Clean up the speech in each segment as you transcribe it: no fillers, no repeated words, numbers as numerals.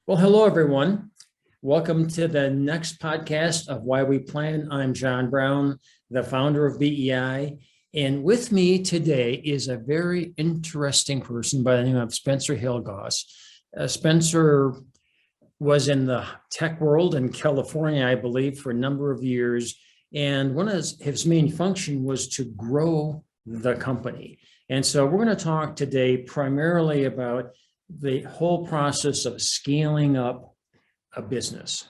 Well, hello, everyone. Welcome to the next podcast of Why We Plan. I'm John Brown, the founder of BEI. And with me today is a very interesting person by the name of Spencer Hilligoss. Spencer was in the tech world in California, I believe, for a number of years. And one of his main function was to grow the company. And so we're going to talk today primarily about the whole process of scaling up a business.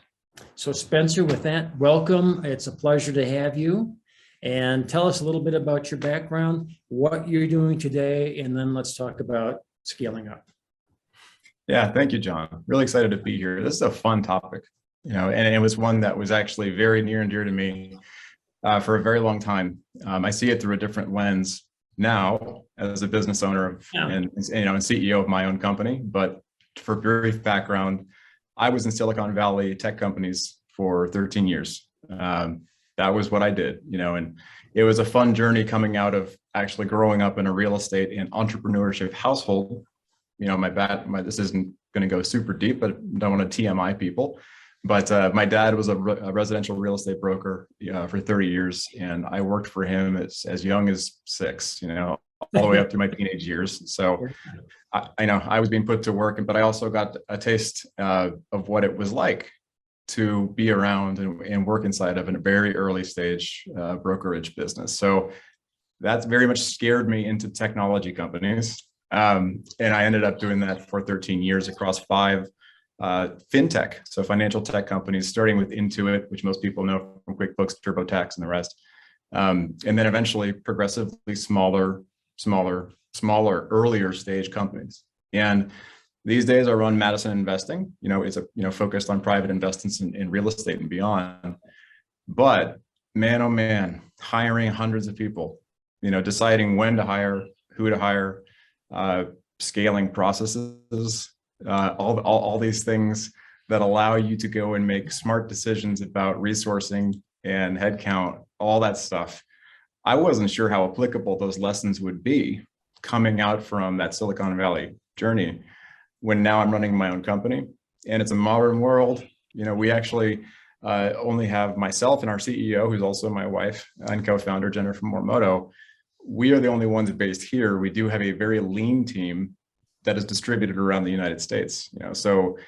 So Spencer, with that, welcome. It's a pleasure to have you. And tell us a little bit about your background, what you're doing today, and then let's talk about scaling up. Yeah, thank you, John. Really excited to be here. This is a fun topic, and it was one that was actually very near and dear to me for a very long time. I see it through a different lens now as a business owner and CEO of my own company. But for brief background, I was in Silicon Valley tech companies for 13 years. That was what I did, and it was a fun journey coming out of actually growing up in a real estate and entrepreneurship household. This isn't going to go super deep, but don't want to TMI people. But my dad was a residential real estate broker for 30 years, and I worked for him as young as 6, all the way up through my teenage years. So I know I was being put to work, but I also got a taste of what it was like to be around and work inside of a very early stage brokerage business. So that's very much scared me into technology companies. And I ended up doing that for 13 years across 5 fintech, so financial tech companies, starting with Intuit, which most people know from QuickBooks, TurboTax, and the rest. And then eventually progressively smaller, earlier stage companies. And these days I run Madison Investing. It's focused on private investments in real estate and beyond. But man, oh man, hiring hundreds of people, deciding when to hire, who to hire, scaling processes, all these things that allow you to go and make smart decisions about resourcing and headcount, all that stuff. I wasn't sure how applicable those lessons would be coming out from that Silicon Valley journey when now I'm running my own company and it's a modern world. We actually only have myself and our CEO, who's also my wife and co-founder, Jennifer Mormoto. We are the only ones based here. We do have a very lean team that is distributed around the United States. So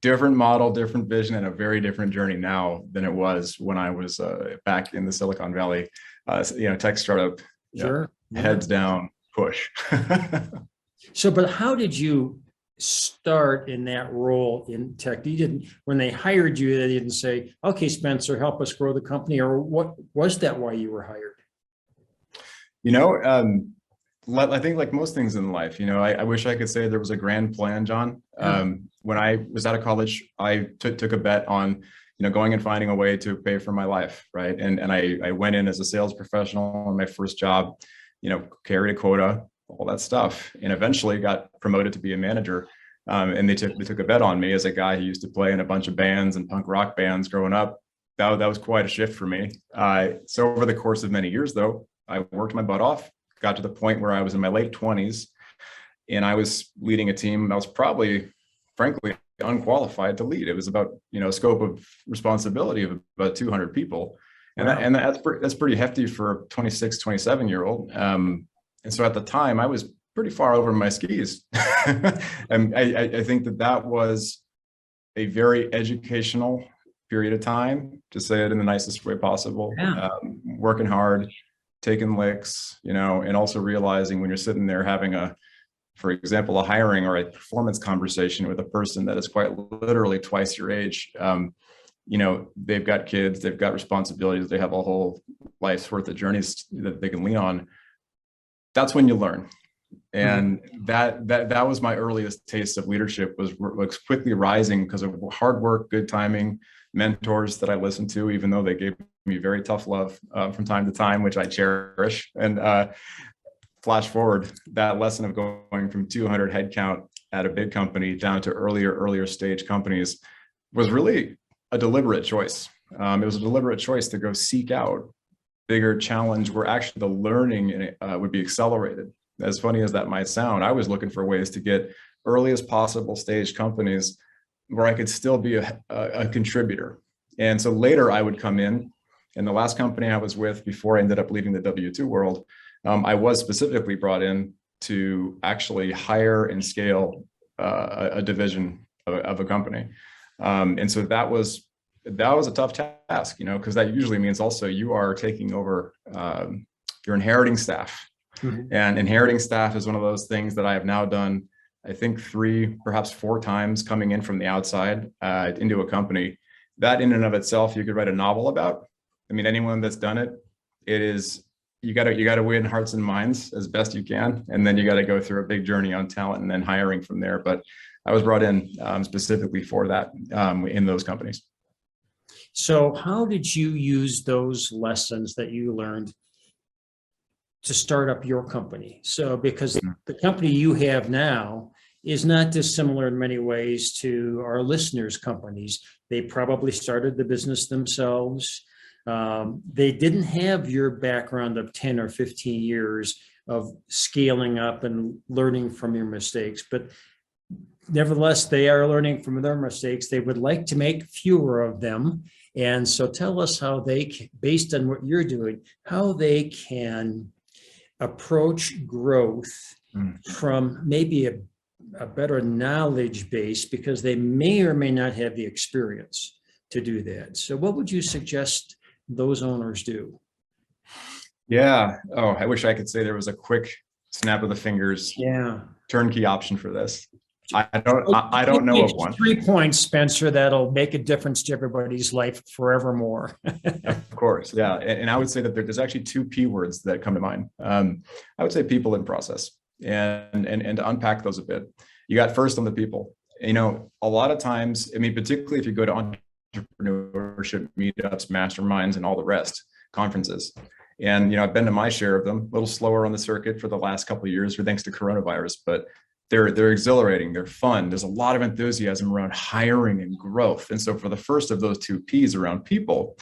different model, different vision, and a very different journey now than it was when I was back in the Silicon Valley, tech startup. Sure. Heads down, push. So, but how did you start in that role in tech? You didn't, when they hired you, they didn't say, "Okay, Spencer, help us grow the company," or what was that why you were hired? I think like most things in life, I wish I could say there was a grand plan, John. When I was out of college, I took a bet on, going and finding a way to pay for my life, right? And I went in as a sales professional on my first job, carried a quota, all that stuff, and eventually got promoted to be a manager. And they took a bet on me as a guy who used to play in a bunch of bands and punk rock bands growing up. That was quite a shift for me. So over the course of many years, though, I worked my butt off. Got to the point where I was in my late 20s and I was leading a team that was probably, frankly, unqualified to lead. It was about, a scope of responsibility of about 200 people. And, wow. That's pretty hefty for a 26, 27-year-old. And so at the time I was pretty far over my skis. And I think that was a very educational period of time, to say it in the nicest way possible. Yeah. Working hard, taking licks, and also realizing when you're sitting there having for example, a hiring or a performance conversation with a person that is quite literally twice your age, they've got kids, they've got responsibilities, they have a whole life's worth of journeys that they can lean on. That's when you learn. And that was my earliest taste of leadership, was quickly rising because of hard work, good timing, mentors that I listened to, even though they gave me very tough love from time to time, which I cherish. And flash forward, that lesson of going from 200 headcount at a big company down to earlier stage companies was really a deliberate choice. It was a deliberate choice to go seek out bigger challenge where actually the learning would be accelerated. As funny as that might sound, I was looking for ways to get early as possible stage companies where I could still be a contributor. And so later I would come in, and the last company I was with before I ended up leaving the W-2 world, I was specifically brought in to actually hire and scale a division of a company. And so that was a tough task, because that usually means also you are taking over, you're inheriting staff. Mm-hmm. And inheriting staff is one of those things that I have now done, I think 3, perhaps 4 times coming in from the outside into a company. That in and of itself, you could write a novel about. I mean, anyone that's done it, you got to win hearts and minds as best you can. And then you got to go through a big journey on talent and then hiring from there. But I was brought in specifically for that in those companies. So how did you use those lessons that you learned to start up your company? So because the company you have now is not dissimilar in many ways to our listeners' companies. They probably started the business themselves. They didn't have your background of 10 or 15 years of scaling up and learning from your mistakes, but nevertheless, they are learning from their mistakes. They would like to make fewer of them. And so tell us how they, based on what you're doing, how they can approach growth from maybe a better knowledge base, because they may or may not have the experience to do that. So what would you suggest those owners do? Yeah. Oh, I wish I could say there was a quick snap of the fingers, turnkey option for this. I don't know of one. 3 points, Spencer, that'll make a difference to everybody's life forevermore. Of course, yeah. And I would say that there's actually 2 P words that come to mind. I would say people and process, and to unpack those a bit. You got first on the people. A lot of times, I mean, particularly if you go to entrepreneurship meetups, masterminds, and all the rest, conferences. And, I've been to my share of them, a little slower on the circuit for the last couple of years, thanks to coronavirus, but they're exhilarating, they're fun. There's a lot of enthusiasm around hiring and growth. And so for the first of those 2 Ps around people,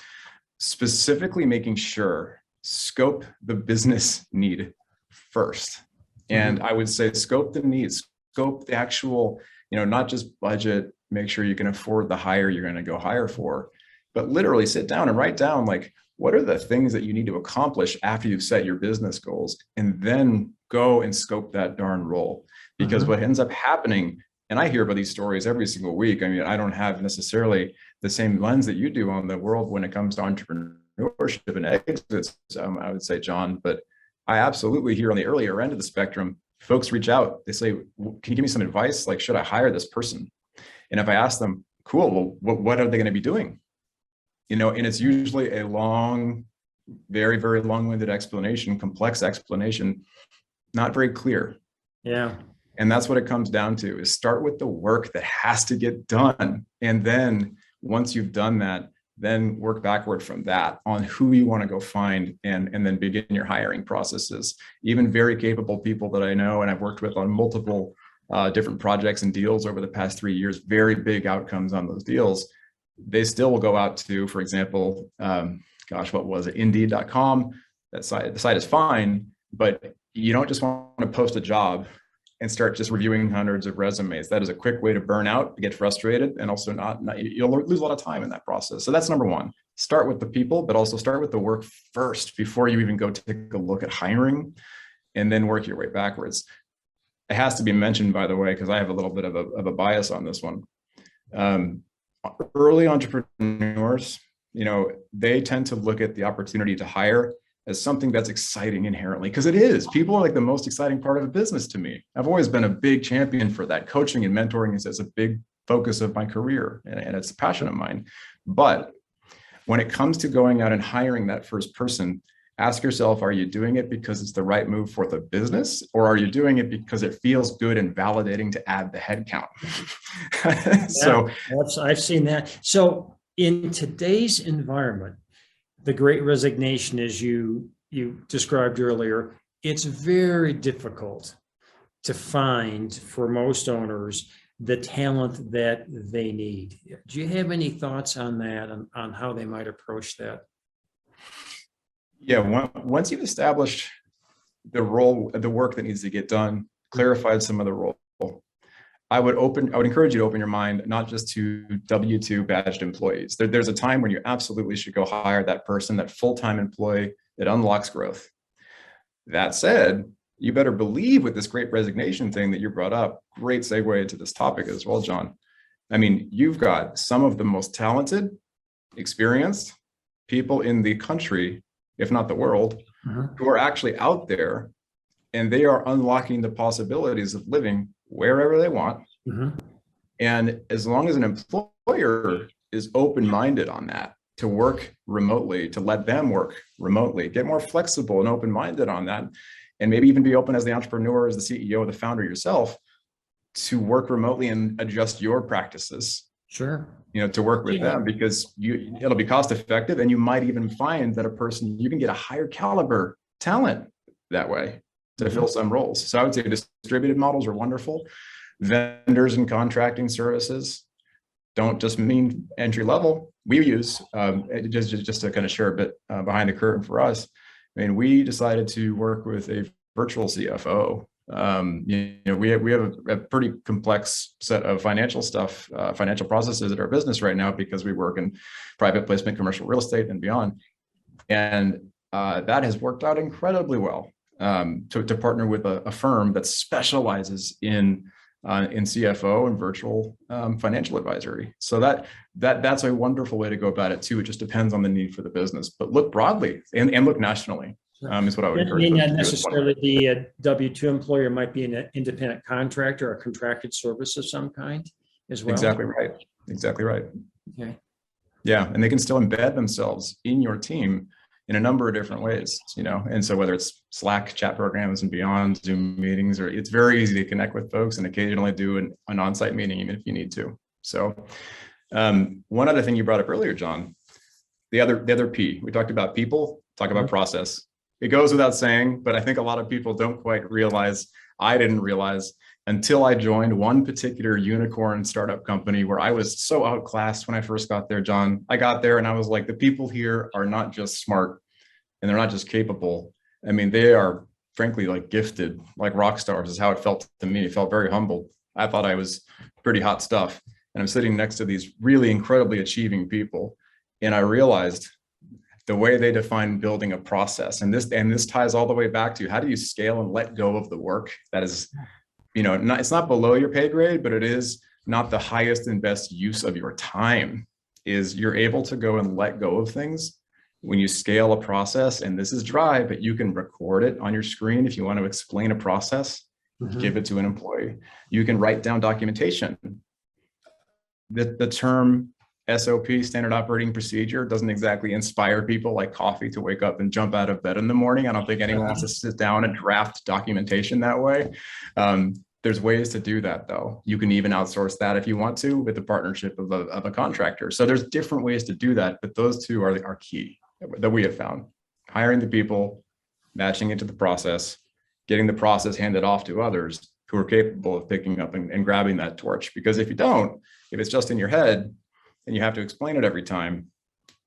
specifically making sure, scope the business need first. And I would say scope the needs, scope the actual, not just budget, make sure you can afford the hire you're going to go hire for, but literally sit down and write down, like, what are the things that you need to accomplish after you've set your business goals, and then go and scope that darn role. Because what ends up happening, and I hear about these stories every single week. I mean, I don't have necessarily the same lens that you do on the world when it comes to entrepreneurship and exits, I would say, John, but I absolutely hear on the earlier end of the spectrum, folks reach out, they say, can you give me some advice? Like, should I hire this person? And if I ask them, cool, well, what are they going to be doing? And it's usually a long, very, very long-winded explanation, complex explanation, not very clear. Yeah. And that's what it comes down to, is start with the work that has to get done. And then once you've done that, then work backward from that on who you want to go find, and then begin your hiring processes. Even very capable people that I know and I've worked with on multiple different projects and deals over the past 3 years, very big outcomes on those deals. They still will go out to, for example, what was it? Indeed.com. The site is fine, but you don't just want to post a job and start just reviewing hundreds of resumes. That is a quick way to burn out, get frustrated, and also you'll lose a lot of time in that process. So that's number one. Start with the people, but also start with the work first before you even go take a look at hiring, and then work your way backwards. It has to be mentioned, by the way, because I have a little bit of a bias on this one. Early entrepreneurs, they tend to look at the opportunity to hire as something that's exciting inherently, because it is. People are like the most exciting part of a business to me. I've always been a big champion for that. Coaching and mentoring is a big focus of my career, and it's a passion of mine. But when it comes to going out and hiring that first person, ask yourself, are you doing it because it's the right move for the business, or are you doing it because it feels good and validating to add the headcount? So I've seen that. So in today's environment, the great resignation, as you described earlier, it's very difficult to find, for most owners, the talent that they need. Do you have any thoughts on that, on how they might approach that? Yeah, once you've established the role, the work that needs to get done, clarified some of the role, I would encourage you to open your mind, not just to W-2 badged employees. There's a time when you absolutely should go hire that person, that full-time employee that unlocks growth. That said, you better believe with this great resignation thing that you brought up, great segue into this topic as well, John. I mean, you've got some of the most talented, experienced people in the country, if not the world, who are actually out there, and they are unlocking the possibilities of living wherever they want. And as long as an employer is open-minded on that, to work remotely, to let them work remotely, get more flexible and open-minded on that, and maybe even be open as the entrepreneur, as the CEO, the founder yourself, to work remotely and adjust your practices. Sure. To work with them, because it'll be cost effective, and you might even find that you can get a higher caliber talent that way to fill some roles. So I would say distributed models are wonderful. Vendors and contracting services don't just mean entry level. We use just to kind of share a bit behind the curtain for us. I mean, we decided to work with a virtual CFO. We have a pretty complex set of financial processes at our business right now, because we work in private placement, commercial real estate, and beyond. And that has worked out incredibly well to partner with a firm that specializes in CFO and virtual financial advisory. So that's a wonderful way to go about it too. It just depends on the need for the business, but look broadly and look nationally. Is what I would encourage. It may not necessarily be a W-2 employer, might be an independent contractor or a contracted service of some kind as well. Exactly right. Exactly right. Okay. Yeah, and they can still embed themselves in your team in a number of different ways, and so whether it's Slack chat programs and beyond, Zoom meetings, or it's very easy to connect with folks and occasionally do an on-site meeting even if you need to. So one other thing you brought up earlier, John, the other P, we talked about people, talk about process. It goes without saying, but I think a lot of people don't quite realize, I didn't realize until I joined one particular unicorn startup company where I was so outclassed when I first got there, John. I got there and I was like, the people here are not just smart and they're not just capable. I mean, they are frankly like gifted, like rock stars is how it felt to me. It felt very humble. I thought I was pretty hot stuff. And I'm sitting next to these really incredibly achieving people. And I realized the way they define building a process, and this ties all the way back to how do you scale and let go of the work that is, it's not below your pay grade, but it is not the highest and best use of your time. Is you're able to go and let go of things when you scale a process. And this is dry, but you can record it on your screen if you want to explain a process, give it to an employee. You can write down documentation. The term SOP, standard operating procedure, doesn't exactly inspire people like coffee to wake up and jump out of bed in the morning. I don't think anyone wants to sit down and draft documentation that way. There's ways to do that though. You can even outsource that if you want to with the partnership of a contractor. So there's different ways to do that, but those two are key that we have found. Hiring the people, matching it to the process, getting the process handed off to others who are capable of picking up and grabbing that torch. Because if it's just in your head, and you have to explain it every time,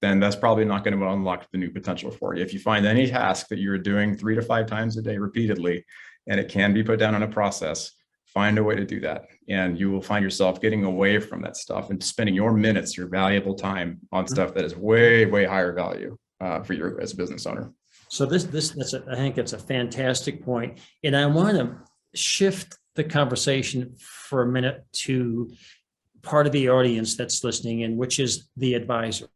then that's probably not going to unlock the new potential for you. If you find any task that you're doing 3 to 5 times a day repeatedly, and it can be put down in a process, find a way to do that. And you will find yourself getting away from that stuff and spending your minutes, your valuable time on stuff that is way, way higher value for you as a business owner. So I think it's a fantastic point. And I want to shift the conversation for a minute to part of the audience that's listening in, which is the advisor,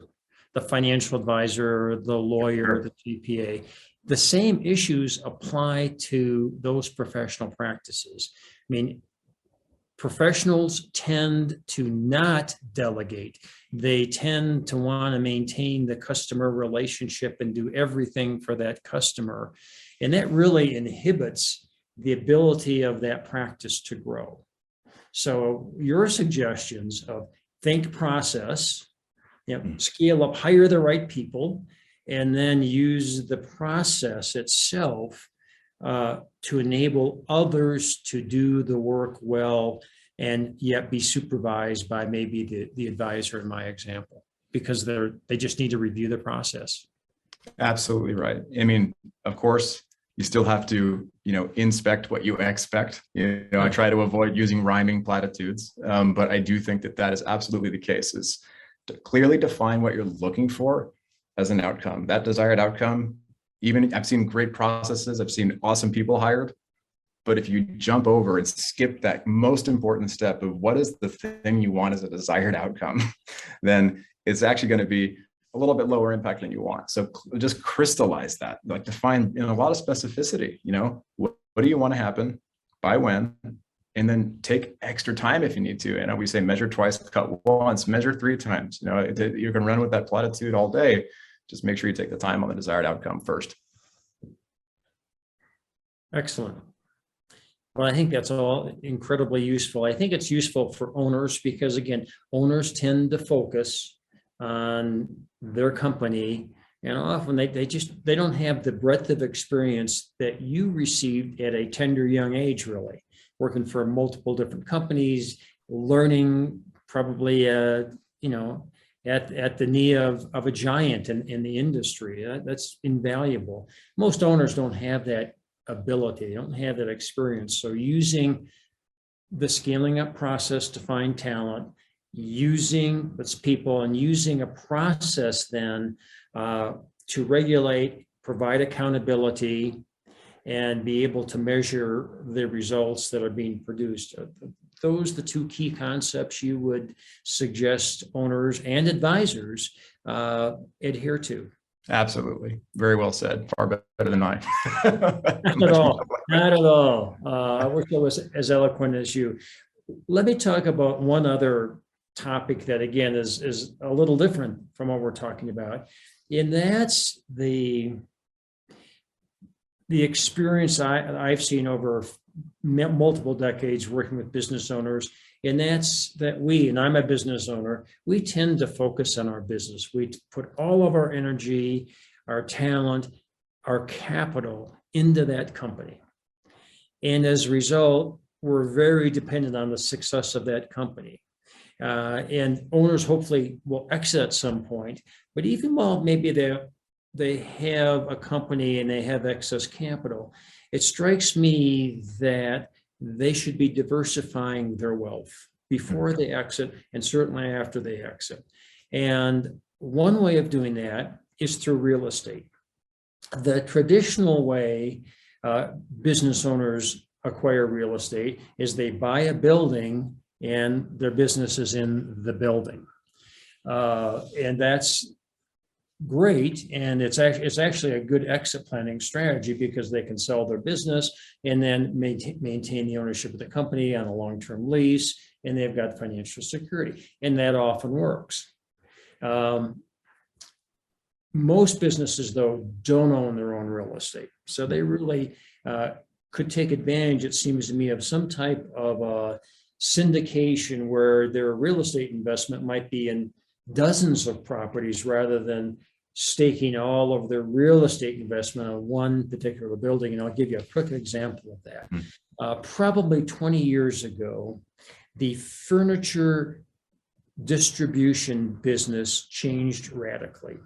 the financial advisor, the lawyer, the CPA. The same issues apply to those professional practices. I mean, professionals tend to not delegate. They tend to want to maintain the customer relationship and do everything for that customer. And that really inhibits the ability of that practice to grow. So your suggestions of think process, scale up, hire the right people, and then use the process itself to enable others to do the work well and yet be supervised by maybe the advisor in my example, because they just need to review the process. Absolutely right. I mean, of course, You still have to, inspect what you expect. I try to avoid using rhyming platitudes, but I do think that that is absolutely the case, is to clearly define what you're looking for as an outcome, that desired outcome. Even I've seen great processes, I've seen awesome people hired, but if you jump over and skip that most important step of what is the thing you want as a desired outcome, then it's actually going to be a little bit lower impact than you want. So just crystallize that, like define in a lot of specificity, what do you want to happen, by when, and then take extra time if you need to. And we say measure twice, cut once, measure 3 times. You can run with that platitude all day. Just make sure you take the time on the desired outcome first. Excellent. Well, I think that's all incredibly useful. I think it's useful for owners because, again, owners tend to focus on their company, and often they don't have the breadth of experience that you received at a tender young age, really, working for multiple different companies, learning probably at the knee of a giant in the industry. That's invaluable. Most owners don't have that ability, they don't have that experience. So using the scaling up process to find talent, using its people, and using a process then to regulate, provide accountability, and be able to measure the results that are being produced. Those are the 2 key concepts you would suggest owners and advisors adhere to. Absolutely. Very well said. Far better than mine. Not at all. Not at all. I wish I was as eloquent as you. Let me talk about one other topic that, again, is a little different from what we're talking about. And that's the experience I've seen over multiple decades working with business owners. And that's that and I'm a business owner, we tend to focus on our business. We put all of our energy, our talent, our capital into that company. And as a result, we're very dependent on the success of that company. And owners hopefully will exit at some point, but even while maybe they have a company and they have excess capital, it strikes me that they should be diversifying their wealth before they exit, and certainly after they exit. And one way of doing that is through real estate. The traditional way business owners acquire real estate is they buy a building and their business is in the building. And that's great. And it's actually a good exit planning strategy because they can sell their business and then maintain the ownership of the company on a long-term lease, and they've got financial security. And that often works. Most businesses, though, don't own their own real estate. So they really could take advantage, it seems to me, of some type of syndication where their real estate investment might be in dozens of properties rather than staking all of their real estate investment on one particular building. And I'll give you a quick example of that. Probably 20 years ago, the furniture distribution business changed radically.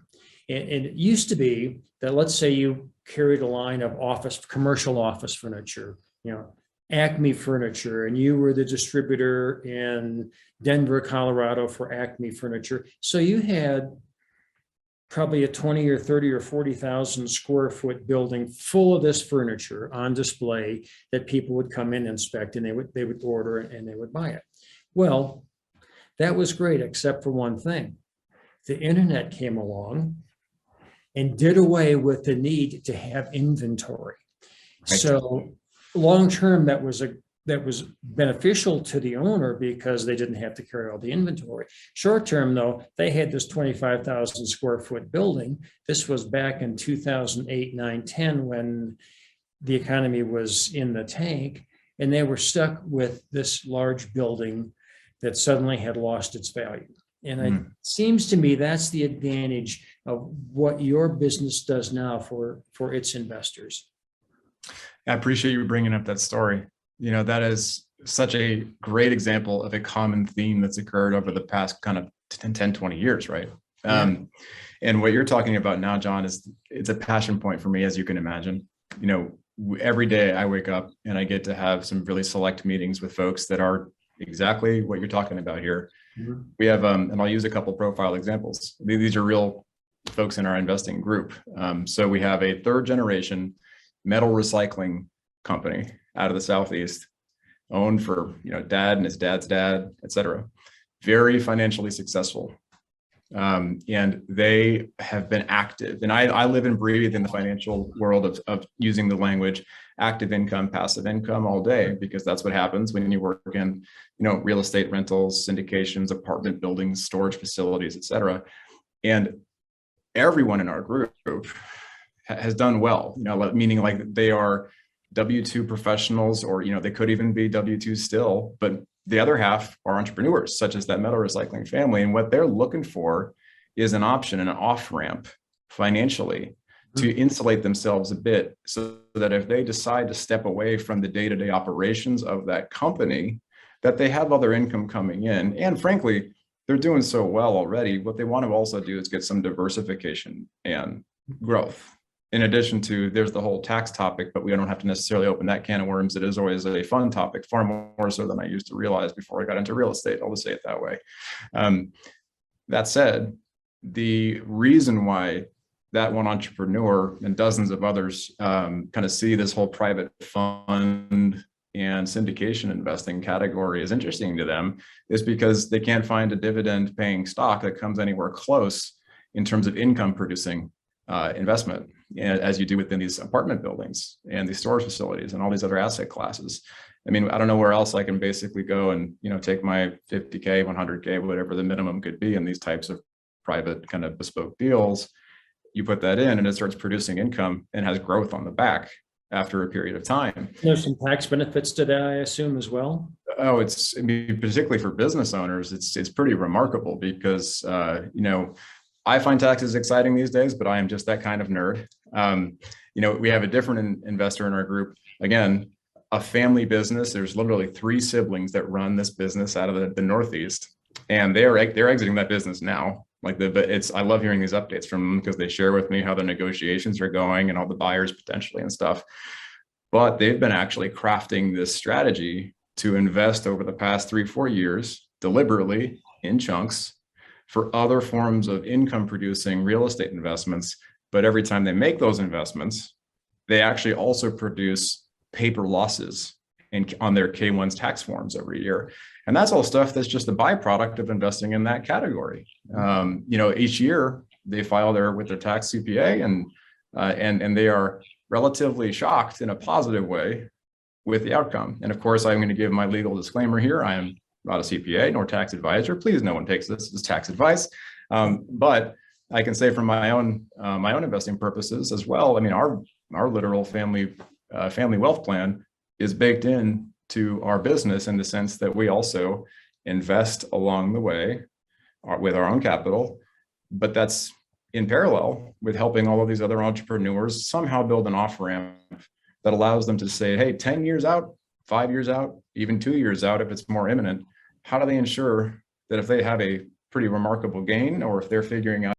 And it used to be that, let's say you carried a line of commercial office furniture, Acme Furniture, and you were the distributor in Denver, Colorado for Acme Furniture. So you had probably a 20 or 30 or 40,000 square foot building full of this furniture on display that people would come in and inspect, and they would order it and they would buy it. Well, that was great, except for one thing. The internet came along and did away with the need to have inventory. Right. So long-term, that was beneficial to the owner because they didn't have to carry all the inventory. Short-term, though, they had this 25,000 square foot building. This was back in 2008, 9, 10, when the economy was in the tank, and they were stuck with this large building that suddenly had lost its value. And it seems to me that's the advantage of what your business does now for its investors. I appreciate you bringing up that story. That is such a great example of a common theme that's occurred over the past kind of 10, 20 years, right? Yeah. And what you're talking about now, John, it's a passion point for me, as you can imagine. every day I wake up and I get to have some really select meetings with folks that are exactly what you're talking about here. Mhm. We have, and I'll use a couple profile examples. These are real folks in our investing group. So we have a third generation metal recycling company out of the Southeast, owned for, dad and his dad's dad, et cetera. Very financially successful. And they have been active. And I live and breathe in the financial world of using the language active income, passive income all day, because that's what happens when you work in, real estate rentals, syndications, apartment buildings, storage facilities, et cetera. And everyone in our group has done well, meaning like they are W-2 professionals, or, they could even be W-2 still, but the other half are entrepreneurs, such as that metal recycling family. And what they're looking for is an option, an off-ramp financially to insulate themselves a bit, so that if they decide to step away from the day-to-day operations of that company, that they have other income coming in. And frankly, they're doing so well already. What they want to also do is get some diversification and growth. In addition to, there's the whole tax topic, but we don't have to necessarily open that can of worms. It is always a fun topic, far more so than I used to realize before I got into real estate. I'll just say it that way. That said, the reason why that one entrepreneur and dozens of others kind of see this whole private fund and syndication investing category is interesting to them is because they can't find a dividend paying stock that comes anywhere close in terms of income producing investment, as you do within these apartment buildings and these storage facilities and all these other asset classes. I mean, I don't know where else I can basically go and, take my 50K, 100K, whatever the minimum could be in these types of private kind of bespoke deals. You put that in and it starts producing income and has growth on the back after a period of time. There's some tax benefits to that, I assume, as well. Oh, particularly for business owners, it's pretty remarkable because, I find taxes exciting these days, but I am just that kind of nerd. We have a different investor in our group. Again, a family business. There's literally 3 siblings that run this business out of the Northeast, and they're exiting that business now. I love hearing these updates from them because they share with me how the negotiations are going and all the buyers potentially and stuff. But they've been actually crafting this strategy to invest over the past 3-4 years deliberately in chunks for other forms of income producing real estate investments. But every time they make those investments, they actually also produce paper losses on their K-1s tax forms every year. And that's all stuff that's just a byproduct of investing in that category. Each year they file with their tax CPA and they are relatively shocked in a positive way with the outcome. And of course, I'm going to give my legal disclaimer here. I am not a CPA nor tax advisor. Please, no one takes this as tax advice. But I can say from my own investing purposes as well. I mean, our literal family wealth plan is baked in to our business in the sense that we also invest along the way with our own capital, but that's in parallel with helping all of these other entrepreneurs somehow build an off-ramp that allows them to say, hey, 10 years out, 5 years out, even 2 years out, if it's more imminent, how do they ensure that if they have a pretty remarkable gain, or if they're figuring out